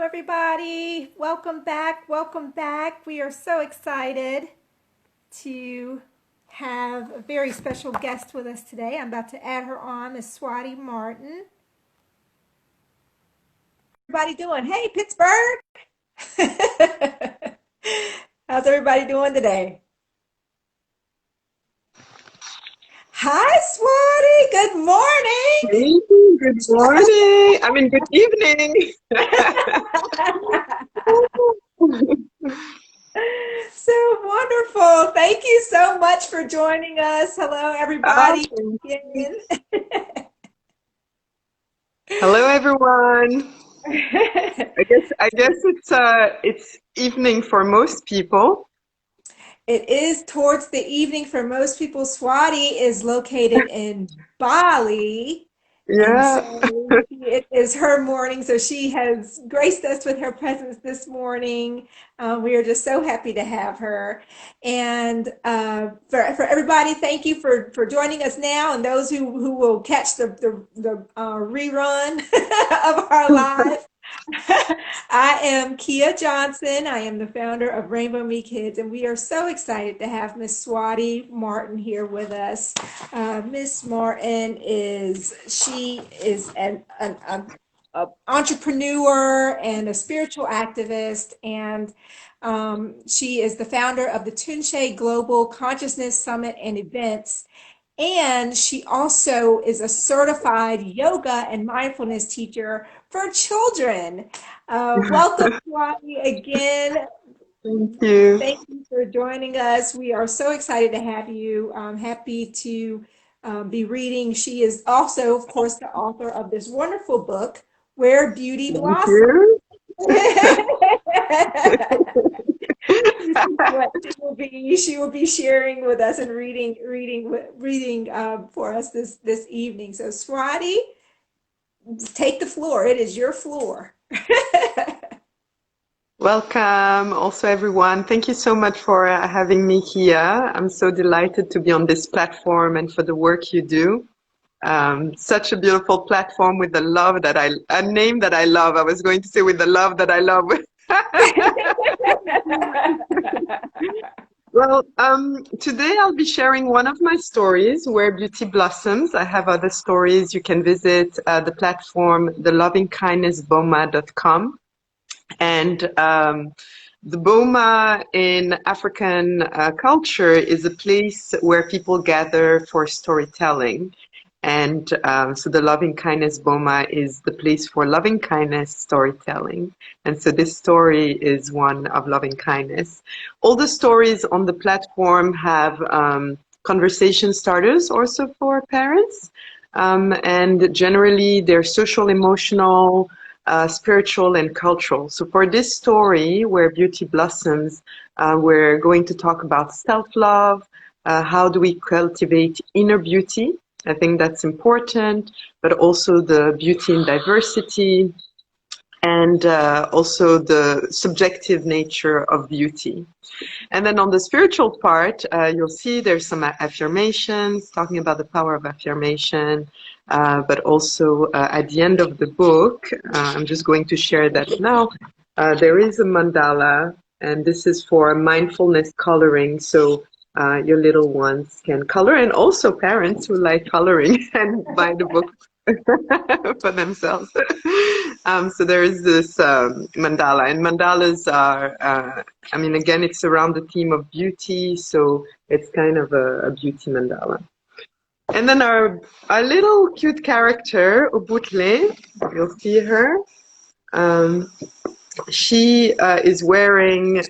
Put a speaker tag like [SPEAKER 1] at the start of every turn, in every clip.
[SPEAKER 1] everybody. Welcome back. Welcome back. We are so excited to have a very special guest with us today. I'm about to add her on, Miss Swaady Martin. Everybody doing? Hey, Pittsburgh. How's everybody doing today? Hi, Swaady. Good morning.
[SPEAKER 2] Hey, good morning. I mean, good evening.
[SPEAKER 1] So wonderful. Thank you so much for joining us. Hello, everybody.
[SPEAKER 2] Thank you.
[SPEAKER 1] Again.
[SPEAKER 2] Hello, everyone. I guess it's evening for most people.
[SPEAKER 1] It is towards the evening for most people. Swati is located in Bali, and
[SPEAKER 2] Yeah.
[SPEAKER 1] so it is her morning. So she has graced us with her presence this morning. We are just so happy to have her. And for everybody, thank you for joining us now, and those who will catch the rerun of our live. I am Kia Johnson. I am the founder of Rainbow Me Kids, and we are so excited to have Miss Swaady Martin here with us. Miss Martin is an entrepreneur and a spiritual activist, and she is the founder of the Tunshe Global Consciousness Summit and events. And she also is a certified yoga and mindfulness teacher for children. Welcome, Swati, again.
[SPEAKER 2] Thank you.
[SPEAKER 1] Thank you for joining us. We are so excited to have you. I'm happy to be reading. She is also, of course, the author of this wonderful book, Where Beauty
[SPEAKER 2] Thank
[SPEAKER 1] Blossoms.
[SPEAKER 2] you.
[SPEAKER 1] What she will be sharing with us and reading for us this evening. So Swati, take the floor. It is your floor.
[SPEAKER 2] Welcome, also everyone. Thank you so much for having me here. I'm so delighted to be on this platform and for the work you do. Such a beautiful platform with the love that a name that I love. I was going to say with the love that I love. Well, today I'll be sharing one of my stories, Where Beauty Blossoms. I have other stories. You can visit the platform, thelovingkindnessboma.com. And the Boma in African culture is a place where people gather for storytelling. And so the Loving Kindness Boma is the place for loving kindness storytelling. And so this story is one of loving kindness. All the stories on the platform have conversation starters also for parents. And generally they're social, emotional, spiritual and cultural. So for this story, Where Beauty Blossoms, we're going to talk about self-love, how do we cultivate inner beauty? I think that's important, but also the beauty in diversity and also the subjective nature of beauty. And then on the spiritual part, you'll see there's some affirmations, talking about the power of affirmation, but also at the end of the book, I'm just going to share that now, there is a mandala, and this is for mindfulness coloring. So your little ones can color, and also parents who like coloring and buy the book for themselves. So there is this mandala, and mandalas are, I mean, again, it's around the theme of beauty, so it's kind of a beauty mandala. And then our little cute character, Ubutle, you'll see her. Um, she is wearing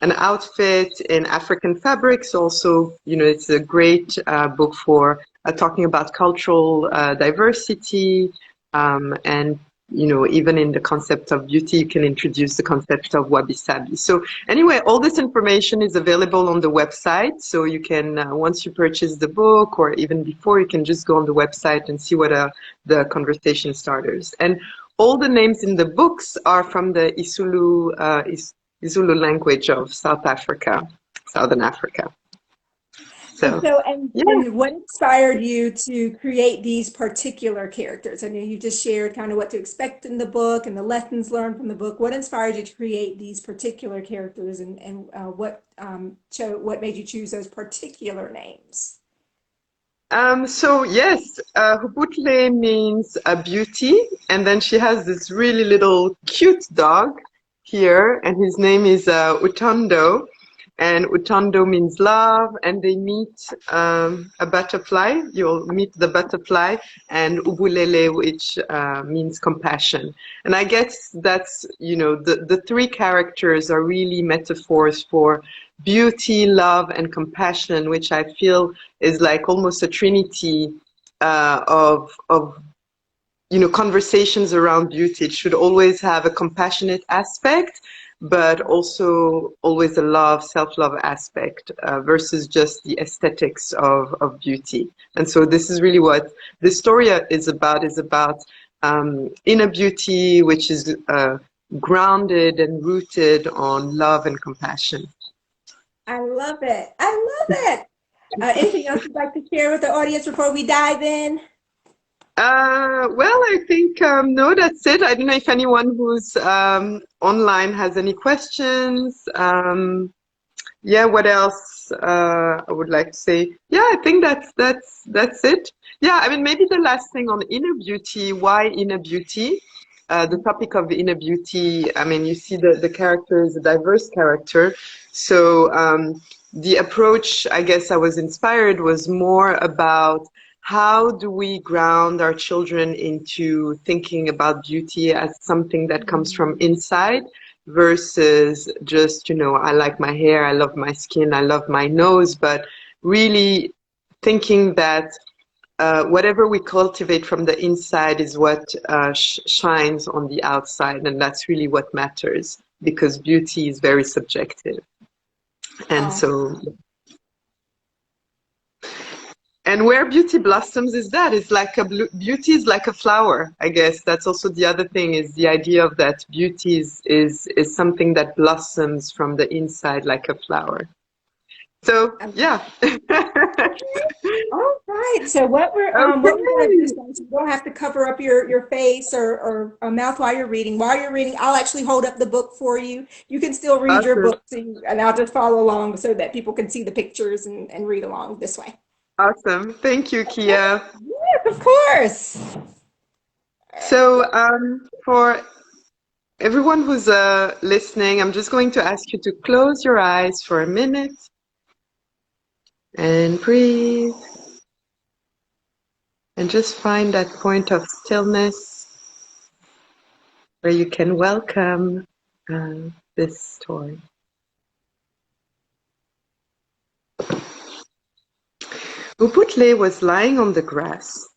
[SPEAKER 2] an outfit in African fabrics. Also, you know, it's a great book for talking about cultural diversity, and you know, even in the concept of beauty, you can introduce the concept of wabi-sabi. So anyway, all this information is available on the website. So you can, once you purchase the book or even before, you can just go on the website and see what are the conversation starters. And all the names in the books are from the Zulu language of South Africa, Southern Africa.
[SPEAKER 1] And
[SPEAKER 2] So,
[SPEAKER 1] so,
[SPEAKER 2] yeah.
[SPEAKER 1] and what inspired you to create these particular characters? I know you just shared kind of what to expect in the book and the lessons learned from the book. What inspired you to create these particular characters, and what made you choose those particular names?
[SPEAKER 2] So yes, Hubutle means beauty, and then she has this really little cute dog here, and his name is Utondo, and Utondo means love, and they meet a butterfly. You'll meet the butterfly, and Ubulele, which means compassion. And I guess that's, the three characters are really metaphors for beauty, love, and compassion, which I feel is like almost a trinity of conversations around beauty. It should always have a compassionate aspect, but also always a self-love aspect versus just the aesthetics of beauty. And so this is really what this story is about inner beauty, which is grounded and rooted on love and compassion.
[SPEAKER 1] I love it. I love it. Anything else you'd like to share with the audience before we dive in?
[SPEAKER 2] Well, I think no, that's it. I don't know if anyone who's online has any questions. Yeah, what else I would like to say? Yeah, I think that's it. Yeah, I mean maybe the last thing on inner beauty. Why inner beauty? The topic of inner beauty. I mean, you see the character is a diverse character, so the approach, I guess, I was inspired was more about how do we ground our children into thinking about beauty as something that comes from inside versus just, I like my hair, I love my skin, I love my nose, but really thinking that whatever we cultivate from the inside is what shines on the outside, and that's really what matters because beauty is very subjective. And
[SPEAKER 1] Oh,
[SPEAKER 2] so, and where beauty blossoms is that it's like beauty is like a flower. I guess that's also the other thing is the idea of that beauty is something that blossoms from the inside like a flower. So yeah.
[SPEAKER 1] all right. So what we're going to do is
[SPEAKER 2] Okay.
[SPEAKER 1] you don't have to cover up your face or mouth while you're reading. While you're reading, I'll actually hold up the book for you. You can still read your
[SPEAKER 2] Awesome.
[SPEAKER 1] book, and I'll just follow along so that people can see the pictures and read along this way.
[SPEAKER 2] Awesome. Thank you, Kia.
[SPEAKER 1] Yes, of course.
[SPEAKER 2] So for everyone who's listening, I'm just going to ask you to close your eyes for a minute and breathe and just find that point of stillness where you can welcome this story. Uputle was lying on the grass.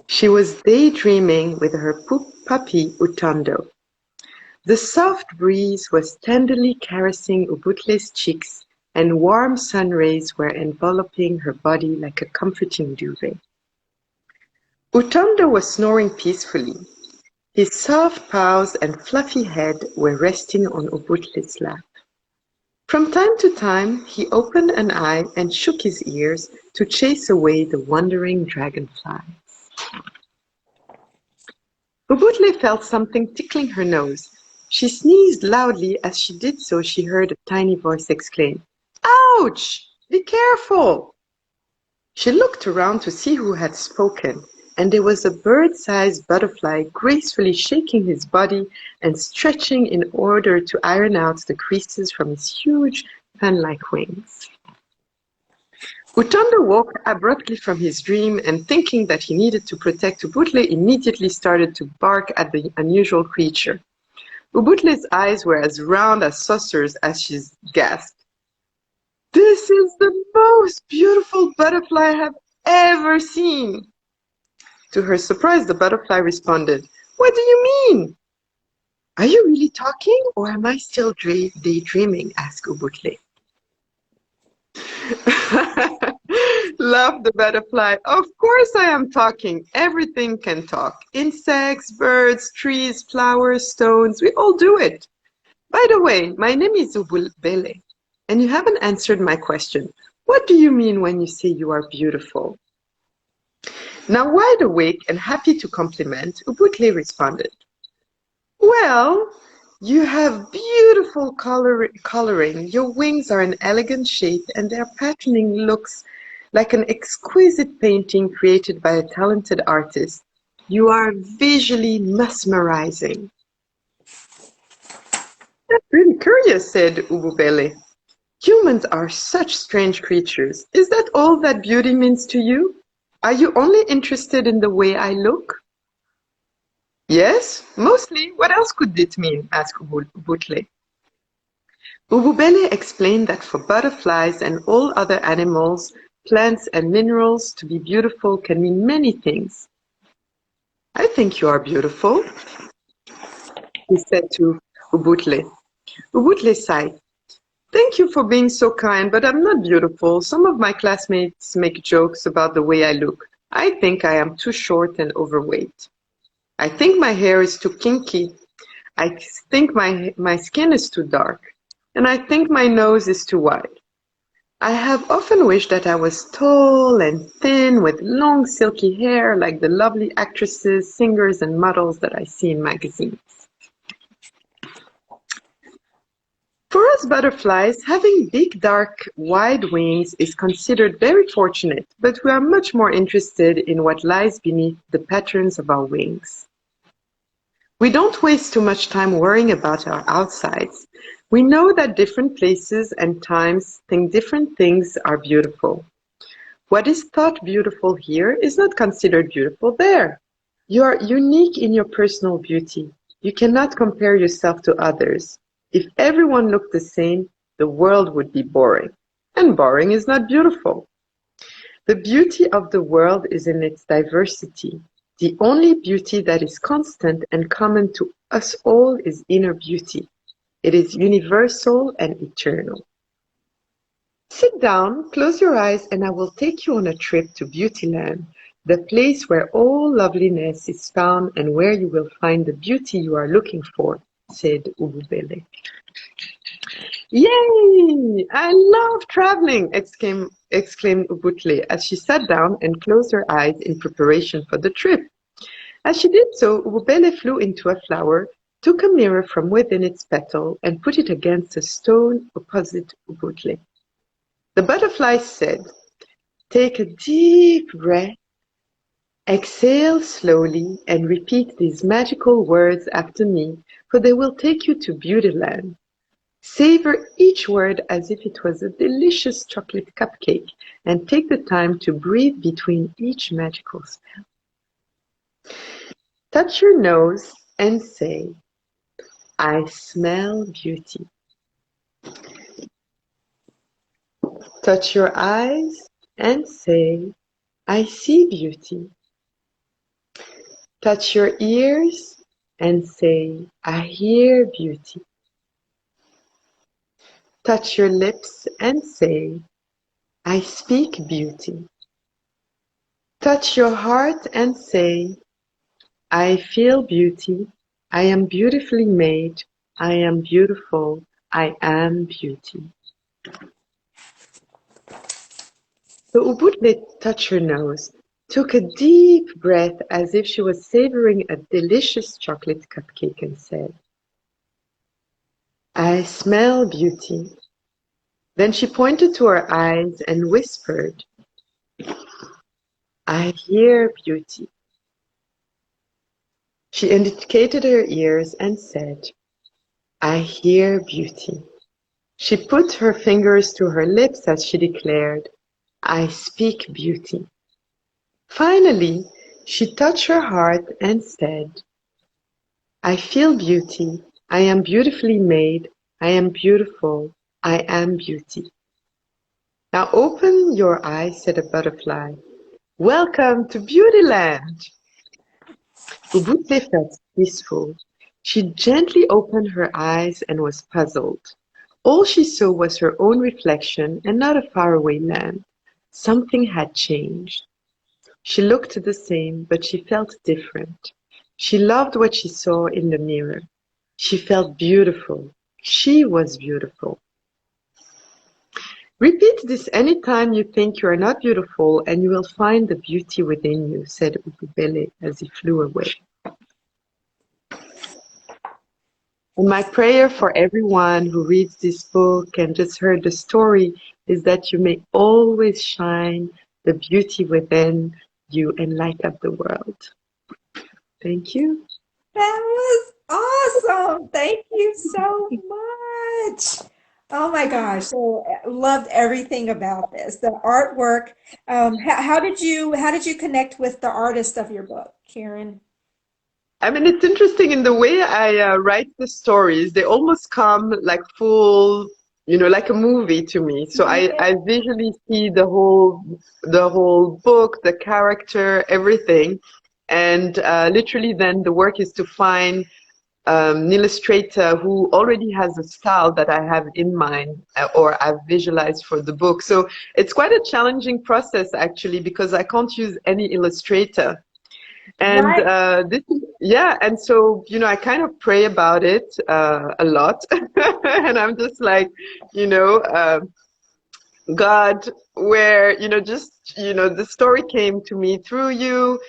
[SPEAKER 2] She was daydreaming with her puppy Utondo. The soft breeze was tenderly caressing Ubutle's cheeks, and warm sun rays were enveloping her body like a comforting duvet. Utondo was snoring peacefully. His soft paws and fluffy head were resting on Ubutle's lap. From time to time, he opened an eye and shook his ears to chase away the wandering dragonfly. Ubutle felt something tickling her nose. She sneezed loudly. As she did so, she heard a tiny voice exclaim, "Ouch! Be careful!" She looked around to see who had spoken, and there was a bird-sized butterfly gracefully shaking his body and stretching in order to iron out the creases from his huge fan-like wings. Utondo woke abruptly from his dream and thinking that he needed to protect Ubutle immediately started to bark at the unusual creature. Ubutle's eyes were as round as saucers as she gasped. "This is the most beautiful butterfly I have ever seen." To her surprise, the butterfly responded, "What do you mean? Are you really talking or am I still daydreaming?" asked Ubutle. Love the butterfly. "Of course I am talking. Everything can talk. Insects, birds, trees, flowers, stones, we all do it. By the way, my name is Ubulbele, and you haven't answered my question. What do you mean when you say you are beautiful? Now wide awake and happy to compliment, Ubuntu responded, well, you have beautiful coloring. Your wings are an elegant shape and their patterning looks like an exquisite painting created by a talented artist. You are visually mesmerizing. That's really curious, said Ububele. Humans are such strange creatures. Is that all that beauty means to you? Are you only interested in the way I look? Yes, mostly. What else could it mean? Asked Ubutle. Ububele explained that for butterflies and all other animals, plants and minerals, to be beautiful can mean many things. I think you are beautiful, he said to Ubutle. Ubutle sighed. Thank you for being so kind, but I'm not beautiful. Some of my classmates make jokes about the way I look. I think I am too short and overweight. I think my hair is too kinky. I think my skin is too dark. And I think my nose is too wide. I have often wished that I was tall and thin with long silky hair like the lovely actresses, singers, and models that I see in magazines. For us butterflies, having big, dark, wide wings is considered very fortunate, but we are much more interested in what lies beneath the patterns of our wings. We don't waste too much time worrying about our outsides. We know that different places and times think different things are beautiful. What is thought beautiful here is not considered beautiful there. You are unique in your personal beauty. You cannot compare yourself to others. If everyone looked the same, the world would be boring. And boring is not beautiful. The beauty of the world is in its diversity. The only beauty that is constant and common to us all is inner beauty. It is universal and eternal. Sit down, close your eyes, and I will take you on a trip to Beautyland, the place where all loveliness is found and where you will find the beauty you are looking for, said Ububele. Yay! I love traveling! exclaimed Ubutle as she sat down and closed her eyes in preparation for the trip. As she did so, Ububele flew into a flower, took a mirror from within its petal, and put it against a stone opposite Ubutle. The butterfly said, take a deep breath, exhale slowly, and repeat these magical words after me, for they will take you to Beautyland. Savor each word as if it was a delicious chocolate cupcake, and take the time to breathe between each magical spell. Touch your nose and say, I smell beauty. Touch your eyes and say, I see beauty. Touch your ears and say, I hear beauty. Touch your lips and say, I speak beauty. Touch your heart and say, I feel beauty. I am beautifully made. I am beautiful. I am beauty. So Ubudle touched her nose, took a deep breath as if she was savoring a delicious chocolate cupcake and said, I smell beauty. Then she pointed to her eyes and whispered, I hear beauty. She indicated her ears and said, I hear beauty. She put her fingers to her lips as she declared, I speak beauty. Finally, she touched her heart and said, I feel beauty. I am beautifully made. I am beautiful. I am beauty. Now open your eyes, said a butterfly. Welcome to Beautyland. Ubute felt peaceful. She gently opened her eyes and was puzzled. All she saw was her own reflection and not a faraway land. Something had changed. She looked the same, but she felt different. She loved what she saw in the mirror. She felt beautiful. She was beautiful. Repeat this anytime you think you are not beautiful, and you will find the beauty within you, said Ububele as he flew away. And my prayer for everyone who reads this book and just heard the story is that you may always shine the beauty within you and light up the world. Thank you.
[SPEAKER 1] That was awesome. Thank you so much. Oh my gosh. So loved everything about this. The artwork. How did you connect with the artist of your book, Karen?
[SPEAKER 2] I mean, it's interesting in the way I write the stories. They almost come like full, like a movie to me. So
[SPEAKER 1] Yeah.
[SPEAKER 2] I visually see the whole book, the character, everything. And literally then the work is to find an illustrator who already has a style that I have in mind or I've visualized for the book. So it's quite a challenging process actually because I can't use any illustrator. And
[SPEAKER 1] Right.
[SPEAKER 2] yeah, and so, I kind of pray about it a lot. And I'm just like, you know, uh, God, where, the story came to me through you.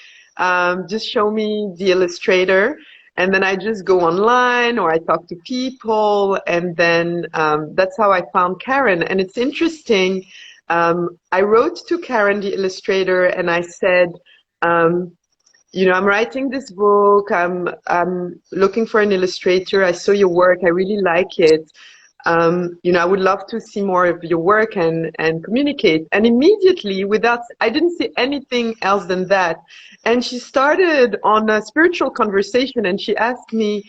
[SPEAKER 2] Just show me the illustrator. And then I just go online or I talk to people. And then that's how I found Karen. And it's interesting. I wrote to Karen, the illustrator, and I said, um, I'm writing this book. I'm looking for an illustrator. I saw your work. I really like it. I would love to see more of your work and communicate. And immediately, I didn't see anything else than that. And she started on a spiritual conversation, and she asked me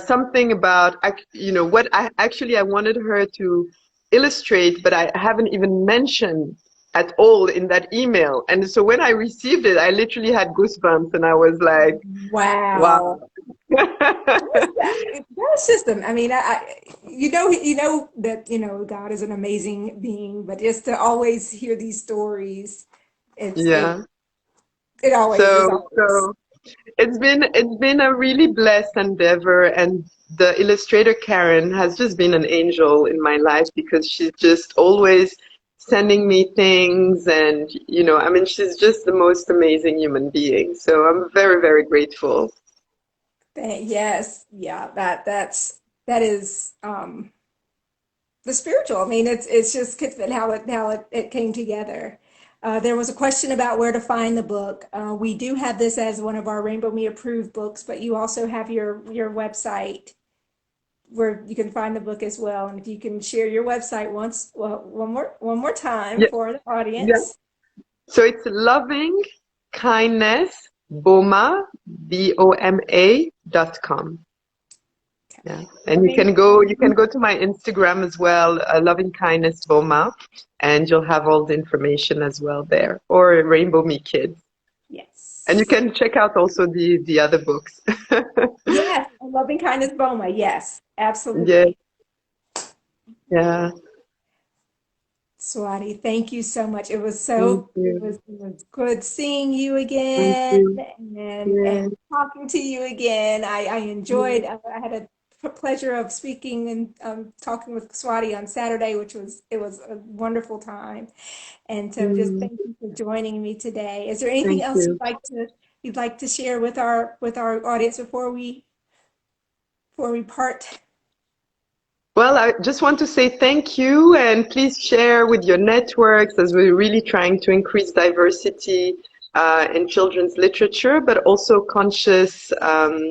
[SPEAKER 2] something about, what I wanted her to illustrate, but I haven't even mentioned at all in that email. And so when I received it, I literally had goosebumps, and I was like, wow.
[SPEAKER 1] Wow. That's just I mean, you know that God is an amazing being, but just to always hear these stories, it's it
[SPEAKER 2] Yeah.
[SPEAKER 1] it always is
[SPEAKER 2] So,
[SPEAKER 1] always.
[SPEAKER 2] so it's been a really blessed endeavor, and the illustrator Karen has just been an angel in my life because she's just always sending me things, and I mean, she's just the most amazing human being. So I'm very, very grateful.
[SPEAKER 1] Yes, yeah, that is the spiritual. I mean, it's just how it came together. There was a question about where to find the book. We do have this as one of our Rainbow Me approved books, but you also have your website where you can find the book as well. And if you can share your website one more time
[SPEAKER 2] Yeah,
[SPEAKER 1] for the
[SPEAKER 2] yeah.
[SPEAKER 1] audience.
[SPEAKER 2] So it's loving kindness boma.com. Yeah. And you
[SPEAKER 1] Loving.
[SPEAKER 2] can go to my Instagram as well, Loving Kindness Boma, and you'll have all the information as well there, or Rainbow Me Kids. And you
[SPEAKER 1] Yes.
[SPEAKER 2] can check out also the other books.
[SPEAKER 1] Yes. Loving kindness Boma. Yes,
[SPEAKER 2] Yeah,
[SPEAKER 1] absolutely.
[SPEAKER 2] yeah.
[SPEAKER 1] Swati, thank you so much. It was
[SPEAKER 2] Thank
[SPEAKER 1] so it
[SPEAKER 2] you.
[SPEAKER 1] was it was good seeing you
[SPEAKER 2] Thank
[SPEAKER 1] again
[SPEAKER 2] you.
[SPEAKER 1] and
[SPEAKER 2] Yeah.
[SPEAKER 1] talking to you again. I enjoyed. I had a pleasure of speaking and talking with Swati on Saturday, it was a wonderful time. And so just
[SPEAKER 2] Mm,
[SPEAKER 1] thank you for joining me today. Is there anything
[SPEAKER 2] thank
[SPEAKER 1] else
[SPEAKER 2] you.
[SPEAKER 1] you'd like to share with our audience before we part?
[SPEAKER 2] Well, I just want to say thank you, and please share with your networks as we're really trying to increase diversity in children's literature, but also conscious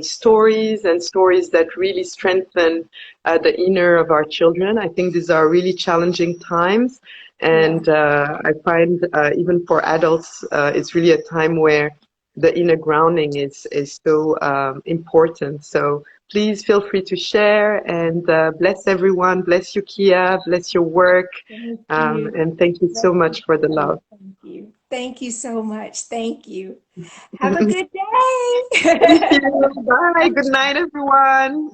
[SPEAKER 2] stories and stories that really strengthen the inner of our children. I think these are really challenging times,
[SPEAKER 1] Yeah.
[SPEAKER 2] and I find even for adults, it's really a time where the inner grounding is so important. So please feel free to share, and bless everyone. Bless you, Kia. Bless your work.
[SPEAKER 1] Thank you.
[SPEAKER 2] And thank you so
[SPEAKER 1] Thank you
[SPEAKER 2] much for the
[SPEAKER 1] so much.
[SPEAKER 2] love.
[SPEAKER 1] Thank you. Thank you so much. Thank you. Have a
[SPEAKER 2] Thank
[SPEAKER 1] good day.
[SPEAKER 2] you. Bye. Good night, everyone.